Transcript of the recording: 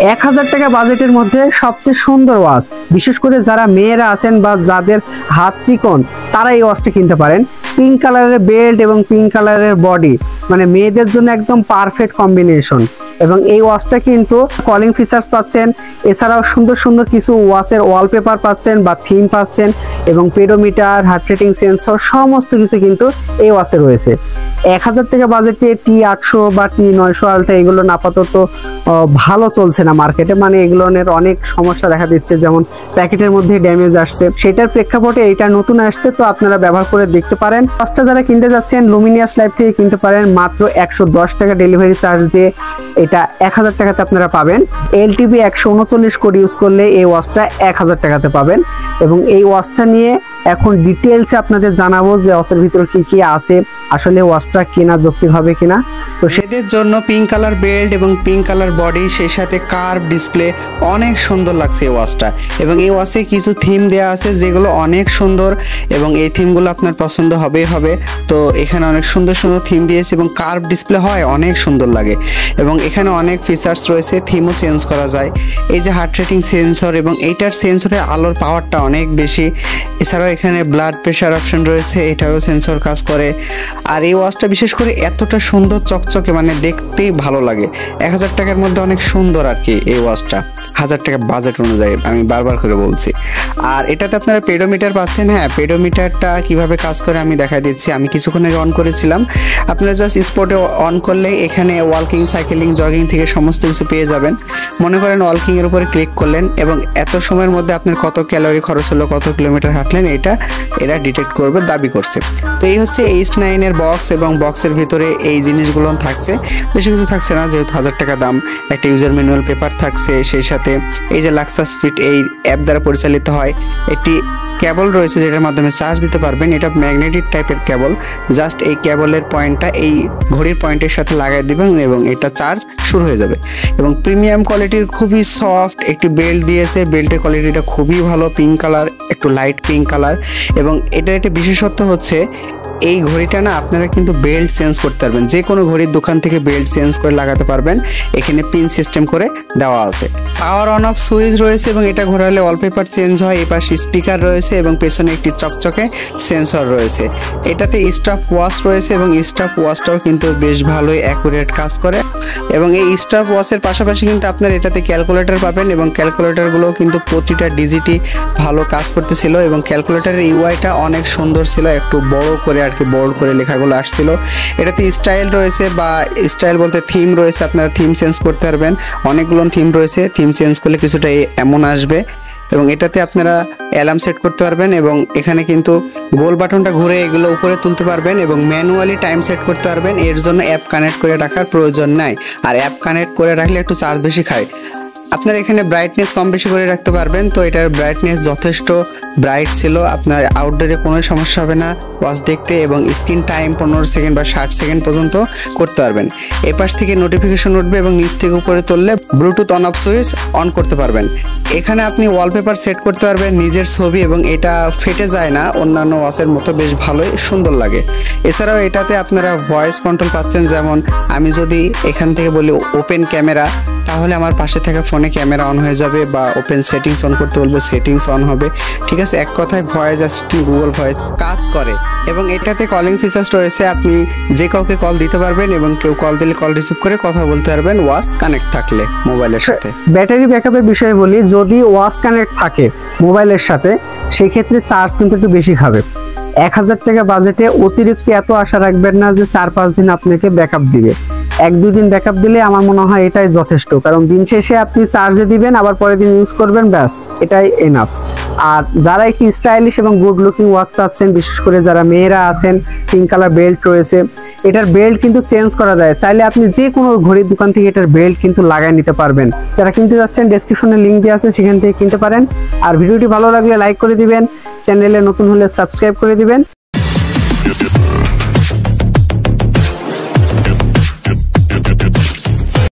1000 টাকা বাজেটের মধ্যে সবচেয়ে সুন্দর ওয়াচ, বিশেষ করে যারা মেয়েরা আছেন বা যাদের হাত চিকন তারা এই ওয়াচটা কিনতে পারেন। পিঙ্ক কালারের বেল্ট এবং পিঙ্ক কালারের বডি, মানে মেয়েদের জন্য একদম পারফেক্ট কম্বিনেশন। এবং এই ওয়াচটা কিন্তু কলিং ফিচার্স পাচ্ছেন, এছাড়াও সুন্দর সুন্দর কিছু ওয়াচের ওয়ালপেপার পাচ্ছেন বা থিম পাচ্ছেন, এবং পেডোমিটার, হার্ট রেটিং সেন্সর সমস্ত কিছু কিন্তু এই ওয়াচে রয়েছে। 1000 টাকা বাজেটে T800 বা T900 আলট্রা এগুলো আপাতত ভালো চলছে না মার্কেটে, মানে এগুলোর অনেক সমস্যা দেখা দিচ্ছে, যেমন প্যাকেটের মধ্যে ড্যামেজ আসছে। সেটার প্রেক্ষাপটে এটা নতুন আসছে, তো আপনারা ব্যবহার করে দেখতে পারেন। ওয়াচটা যারা কিনতে যাচ্ছেন লুমিনিয়াস লাইফ থেকে কিনতে পারেন মাত্র 110 টাকা ডেলিভারি চার্জ দিয়ে। এটা 1000 টাকাতে আপনারা পাবেন। LTP 139 কোড ইউজ করলে এই ওয়াচটা 1000 টাকাতে পাবেন। এবং এই ওয়াচটা নিয়ে এখন ডিটেলসে আপনাদের জানাবো যে ওয়াচের ভিতরে কি কি আছে, আসলে ওয়াচটা কেনা যৌক্তিক হবে কিনা। তো সেদের জন্য পিঙ্ক কালার বেল্ট এবং পিঙ্ক কালার বডি, সেই সাথে কার্ভ ডিসপ্লে, অনেক সুন্দর লাগছে এই ওয়াচটা। এবং এই ওয়াচে কিছু থিম দেওয়া আছে যেগুলো অনেক সুন্দর, এবং এই থিমগুলো আপনার পছন্দ হবে। তো এখানে অনেক সুন্দর সুন্দর থিম দিয়েছে এবং কার্ভ ডিসপ্লে হয়, অনেক সুন্দর লাগে। এবং এখানে অনেক ফিচার্স রয়েছে, থিমও চেঞ্জ করা যায়। এই যে হার্ট রেটিং সেন্সর, এবং এইটার সেন্সরের আলোর পাওয়ারটা অনেক বেশি। এছাড়াও এখানে ব্লাড প্রেশার অপশন রয়েছে, এটারও সেন্সর কাজ করে। আর এই ওয়াচটা বিশেষ করে এতটা সুন্দর চকচকে, মানে দেখতেই ভালো লাগে। 1000 টাকার মধ্যে অনেক সুন্দর আর কি এই ওয়াচটা, 1000 টাকা বাজেট অনুযায়ী, আমি বারবার করে বলছি। আর এটাতে আপনারা পেডোমিটার পাচ্ছেন। হ্যাঁ, পেডোমিটারটা কিভাবে কাজ করে আমি দেখাই দিচ্ছি। আমি কিছুক্ষণ আগে অন করেছিলাম। আপনারা জাস্ট স্পটে অন করলে এখানে ওয়াকিং, সাইকেলিং, জগিং থেকে সমস্ত কিছু পেয়ে যাবেন। মনে করেন ওয়াকিংয়ের উপরে ক্লিক করলেন এবং এত সময়ের মধ্যে আপনার কত ক্যালোরি খরচ হলো, কত কিলোমিটার হাঁটলেন, এরা ডিটেক্ট করবে, দাবি করছে। তো এই হচ্ছে H9 এর বক্স, এবং বক্সের ভিতরে এই জিনিসগুলো থাকছে। বেশি কিছু থাকছে না, যেহেতু 1000 টাকা দাম। একটা ইউজার ম্যানুয়াল পেপার থাকছে, সেই সাথে এই যে লাক্সাস ফিট এই অ্যাপ দ্বারা পরিচালিত হয়। একটি কেবল রয়েছে যেটার মাধ্যমে চার্জ দিতে পারবেন। এটা ম্যাগনেটিক টাইপের কেবল। জাস্ট এই কেবলের পয়েন্টটা এই ঘড়ির পয়েন্টের সাথে লাগাই দিবেন এবং এটা চার্জ শুরু হয়ে যাবে। এবং প্রিমিয়াম কোয়ালিটির, খুবই সফট একটি বেল্ট দিয়েছে। বেল্টের কোয়ালিটিটা খুবই ভালো, পিঙ্ক কালার, একটু লাইট পিঙ্ক কালার। এবং এটা একটা বিশেষত্ব হচ্ছে এই ঘড়িটা না আপনারা কিন্তু বেল্ট চেঞ্জ করতে পারবেন, যে কোনো ঘড়ির দোকান থেকে বেল্ট চেঞ্জ করে লাগাতে পারবেন। এখানে পিন সিস্টেম করে দেওয়া আছে। পাওয়ার অন অফ সুইচ রয়েছে এবং এটা ঘোরালে ওয়ালপেপার চেঞ্জ হয়। এই পাশে স্পিকার রয়েছে এবং পেছনে একটি চকচকে সেন্সর রয়েছে। এটাতে স্টপ ওয়াচ রয়েছে এবং স্টপ ওয়াচটাও কিন্তু বেশ ভালোই অ্যাকুরেট কাজ করে। এবং এই স্টপ ওয়াচের পাশাপাশি কিন্তু আপনার এটাতে ক্যালকুলেটর পাবেন, এবং ক্যালকুলেটরগুলো কিন্তু প্রতিটা ডিজিটই ভালো কাজ করতেছিল। এবং ক্যালকুলেটরের ইউআইটা অনেক সুন্দর ছিল, একটু বড় করে আর কি, বোল্ড করে লেখাগুলো আসছিল। এটাতে স্টাইল রয়েছে, বা স্টাইল বলতে থিম রয়েছে, আপনারা থিম চেঞ্জ করতে পারবেন। অনেকগুলো থিম রয়েছে, থিম চেঞ্জ করলে কিছুটা এমন আসবে। এবং এটাতে আপনারা অ্যালার্ম সেট করতে পারবেন, এবং এখানে কিন্তু গোল বাটনটা ঘুরে এগুলো উপরে তুলতে পারবেন, এবং ম্যানুয়ালি টাইম সেট করতে পারবেন। এর জন্য অ্যাপ কানেক্ট করে রাখার প্রয়োজন নাই। আর অ্যাপ কানেক্ট করে রাখলে একটু চার্জ বেশি খায়। আপনার এখানে ব্রাইটনেস কম বেশি করে রাখতে পারবেন। তো এটার ব্রাইটনেস যথেষ্ট ব্রাইট ছিল, আপনার আউটডোরে কোনো সমস্যা হবে না ওয়াচ দেখতে। এবং স্ক্রিন টাইম 15 সেকেন্ড বা 60 সেকেন্ড পর্যন্ত করতে পারবেন। এই পাশ থেকে নোটিফিকেশন উঠবে এবং নিচ থেকে উপরে তুললে Bluetooth on off switch on করতে পারবেন। এখানে আপনি ওয়ালপেপার সেট করতে পারবেন, নিজের ছবি, এবং এটা ফেটে যায় না, অন্যান্য ওয়াচের মতো বেশ ভালোই সুন্দর লাগে। এছাড়াও এটাতে আপনারা ভয়েস কন্ট্রোল পাচ্ছেন, যেমন আমি যদি এখান থেকে বলি ওপেন ক্যামেরা, তাহলে আমার পাশে থাকা ফোনে ক্যামেরা অন হয়ে যাবে, বা ওপেন সেটিংস অন করতে বলবে, সেটিংস অন হবে। ঠিক আছে, এক কথায় ভয়েস অ্যাসিস্ট্যান্ট গুগল ভয়েস কাজ করে। এবং এটাতে কলিং ফিচার্স রয়েছে, আপনি যে কাউকে কল দিতে পারবেন এবং কেউ কল দিলে কল রিসিভ করে কথা বলতে পারবেন ওয়াচ কানেক্ট থাকলে মোবাইলের সাথে। ব্যাটারি ব্যাকআপের বিষয়ে বলি, যদি ওয়াচ কানেক্ট থাকে মোবাইলের সাথে সেই ক্ষেত্রে চার্জ কিন্তু একটু বেশি খাবে। 1000 টাকা বাজেটে অতিরিক্ত এত আশা রাখবেন না যে 4-5 দিন আপনাকে ব্যাকআপ দিবে। 1-2 দিন ব্যাকআপ দিলে আমার মনে হয় এটাই যথেষ্ট, কারণ দিন শেষে আপনি চার্জে দিবেন, আবার পরের দিন ইউজ করবেন, ব্যাস এটাই এনাফ। আর যারা একটু স্টাইলিশ এবং গুড লুকিং ওয়াচ চাচ্ছেন, বিশেষ করে যারা মেয়েরা আছেন, পিঙ্ক কালার বেল্ট রয়েছে। এটার বেল্ট কিন্তু চেঞ্জ করা যায়, চাইলে আপনি যে কোনো ঘড়ির দোকান থেকে এটার বেল্ট কিন্তু লাগাই নিতে পারবেন। যারা কিনতে যাচ্ছেন ডেসক্রিপশনে লিঙ্ক দেওয়া আছে, সেখান থেকে কিনতে পারেন। আর ভিডিওটি ভালো লাগলে লাইক করে দিবেন, চ্যানেলে নতুন হলে সাবস্ক্রাইব করে দিবেন।